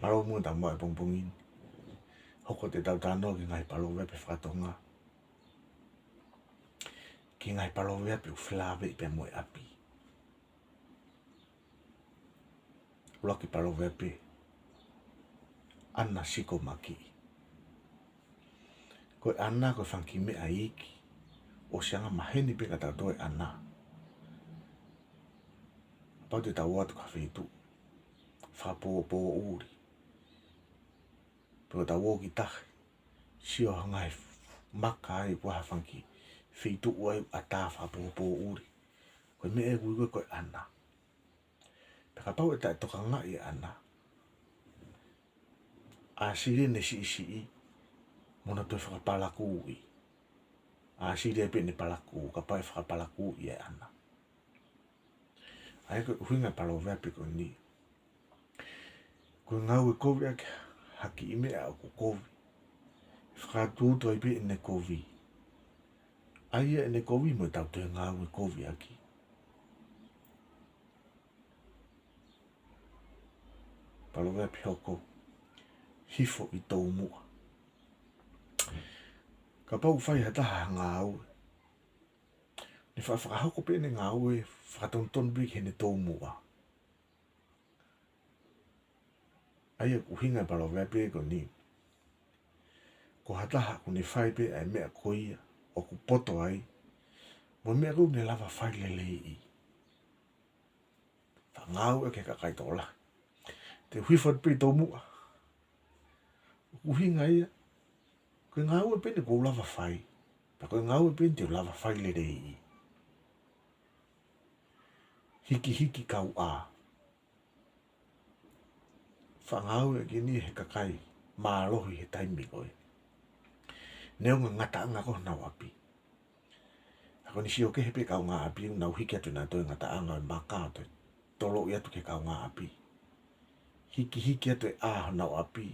palo mo ta mo pongpongin hoko te tau tano ki ngai palo vepe whakatonga ki ngai palo vepe uflawe i pe mo e api loki palo vepe ana siko maki ko ana ko fanki me aiki o sianga maheni pe kata toe ana pau te tau atu ka whetu whapo po uri pero tau o ki tahe sio hangai maka ai waha fanki whetu uai ata whapo po uri koe me e gui koe ana peka pau e tae toka ngai e ana a sire ne si i mona toi whakapalaku i a sire pe ne palaku ka pai whakapalaku i e ana ai koe huinga palo vepe koe ni koe ngau e kovi ake haki i mea o ko kovi whakatūto i pe ne kovi ai e ne kovi mo tau te ngau e kovi aki palo vepe hoko hifo i tau mua ka pau whai hataha ngau ni whakahoko pe ne ngau e whakatonton brik he ne tau mua ai e uhinga palo vepe ko ni ko hataha ko ni whai pe ai mea koia o ku poto ai mo mea kou ne lava whai lele i whangau e ke kakai tola te huifat pe tau mua uhinga ia ko ngau e pe ne kou lava whai pa ko ngau e pe te lava whai lele i hiki kau a whangau e ki ni he kakai mālohi he taimi koe neo ngata anga ko nau api ako ni sio ke he pe kau ngā api nau hiki atu nā toi ngata anga e maka atu tolo i atu ke kau ngā api hiki atu e nau api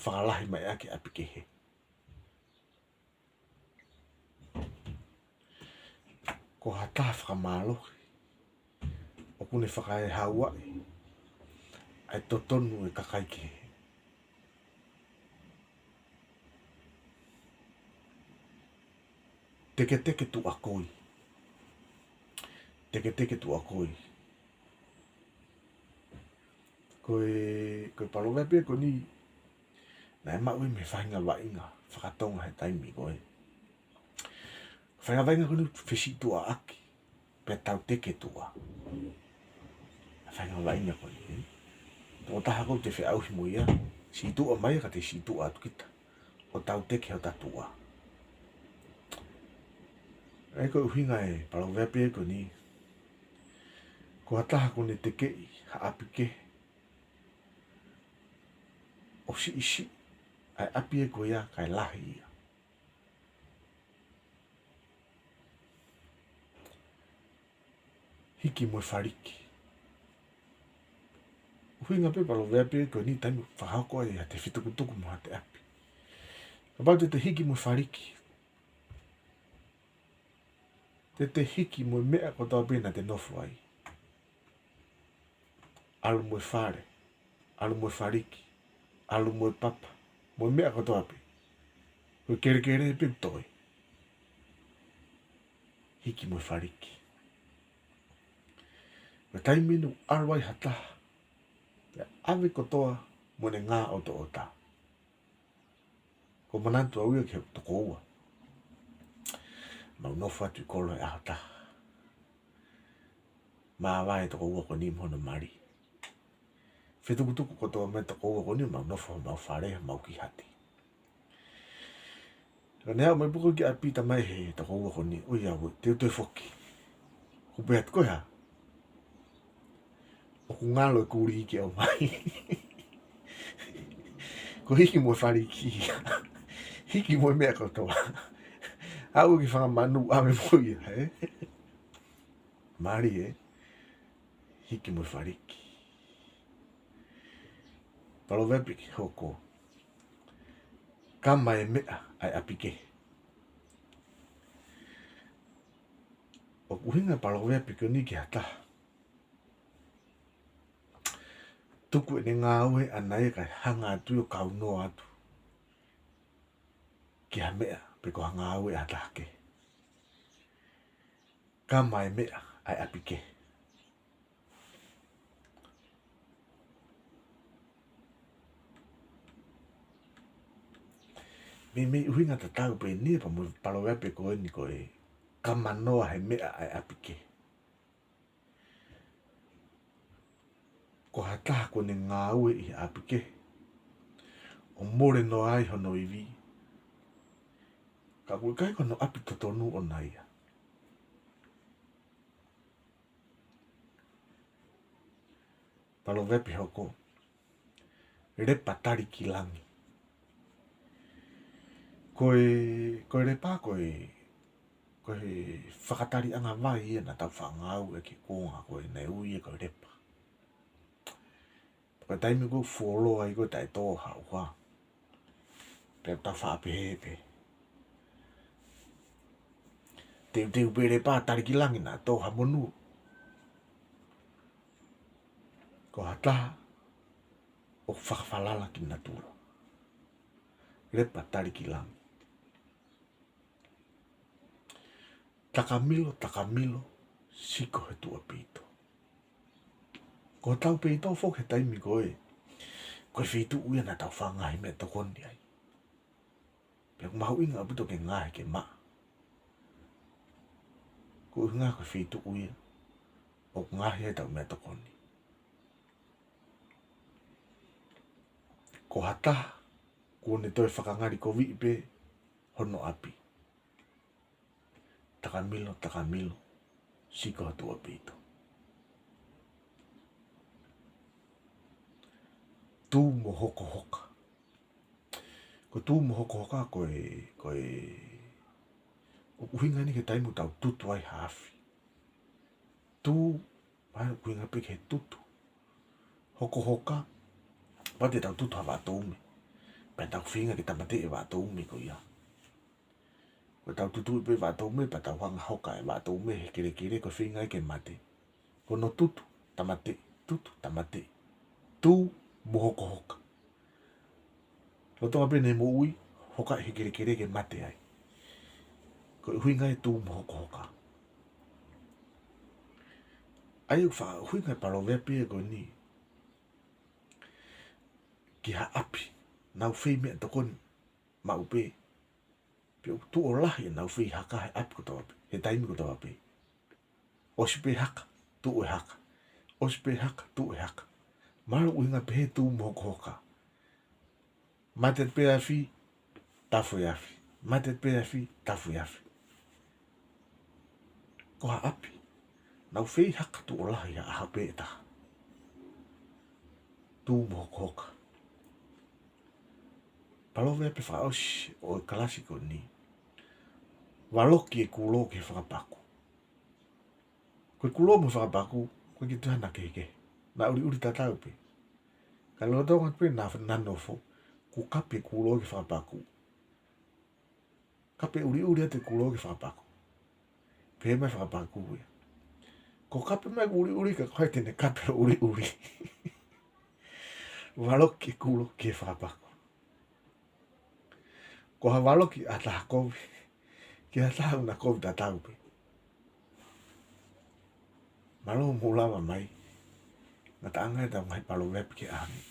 whalahi mai ake api ke he ko hata whakamālohi o kune whakae haua ai totonu e kakai ke he teke tu akoi teke tu akoi koe palo vepe ko ni na e mau me whainga wainga whakatonga he taimi koe whainga wainga ko ni whisi tua aki pe tau teke tua whainga wainga ko ni tō taha kou te whi auhi mo ia si tua mai ka te si tua atu kita o tau teke o tatua ai ko uhinga e palo vepe ko ni ko hataha ko ne teke i ha api ke o si isi ai api e ko ia kai lahi ia hiki mo whariki uhinga pe palo vepe ko ni taimu whahako e te whitukutuku mo te api about te hiki mo whariki te hiki mo mea ko tau pena te nofu ai alu mo whare alu mo whariki alu mo papa mo mea ko tau api ko kere pe toi hiki mo whariki ko taiminu arwai hata ave ko toa mo ne ngā o to ota ko manantu au ia ke toko ua mau nofu atu i kolo e ahata maa wae toko ua ko ni mhono mari whetukutuku ko toa me toko ua ko ni mau nofu mau whare mau ki hati ka nea mai puko ki apita mai he toko ua ko ni ui au te utoi foki kupe at koe ha o ku ngalo e kuri hiki au mai ko hiki mo whariki hiki mo mea ko toa au ki whanga manu ame mo ia mari hiki mo whariki palo vepi ki hoko kama e mea ai apike o kuhinga palo vepi ki ni ki hata tuku e ngā ue anai kai hanga atu o kaunoa atu. Ki ha mea pe ko ngā ue atake. Ka mai mea ai apike. Me uhinga ta tau pe ni pa mo palo pe ko ni ko e ka manoa he mea ai apike. Ko hata ko ne ngā ue i apike. O more no ai hono iwi. Ka kua kai kono api totonu o naia. Palo vepi hoko. Repa tari ki langi. Koe repa koe whakatari anga vai ia na tau whangau e ki konga koe nei ui e koe repa. Koe taimi koe fuoloa i koe tai tō hau wha. Pea tau whaapehepe. Teu pe repa tari ki langi na tō hamonu. Ko hata o whakawhalala ki natura. Repa tari ki langi. Takamilo, siko he tua pito. Ko tau peito fok he taimi koe. Koe whitu uia na tau whangahi me tokoni ai. Pea kumahu inga apito ke ngahe ke maa. Ko inga koe whitu uia. O ngahe tau me tokoni. Ko hata, ko ne toi whakangari ko viipe, hono api. Takamilo, siko hatua pito. Tū mo hoko hoka. Ko tū mo hoko hoka koe o uhinga ni ke taimu tau tutu ai haafi. Tū, mai uhinga pe ke tutu. Hoko hoka, pate tau tutu hawa tōme. Pai tau whinga ki tamate e wā tōme ko ia. Ko tau tutu pe wā tōme, pa tau hanga hoka e wā tōme he kere ko whinga e ke mate. Ko no tutu, tamate. Tū, mo hoko hoka. Lotonga pe ne mo ui, hoka he kere ke mate ai. Ko huinga e tū mo hoko hoka. Ai wha huinga e paro vepe e ko ni. Ki ha api, nau whi mea tokoni, ma upe. Pio tu o lahi e nau whi haka he api ko tau api, he taimi ko tau api. Osi pe haka, tu e haka. Osi pe haka, tu e haka. Maro uhinga pe he tū mo hoko hoka. Mate pe afi, tafu e afi. Mate pe afi, tafu e afi. Ko ha api, nau whi haka tu o lahi a aha pe e taha. Tū mo hoko hoka. Palove pe whaoshi o kalasiko ni. Waloki e kulo ke whakapaku. Koe kulo mo whakapaku, koe ki tuhana keke. Na uri tatau pe. Ka lotonga pe na nanofo, ku kape kulo ke whakapaku. Kape uri ate kulo ke whakapaku. Pe mai whakapaku ue. Ko kape mai uri ka koe tene kape uri. Waloki e kulo ke whakapaku. Ko ha waloki a taha kovi. Ki ha taha una kovi tatau pe. Malo mulawa mai. Nga taanga e tau ngai palo wepi ke ahami.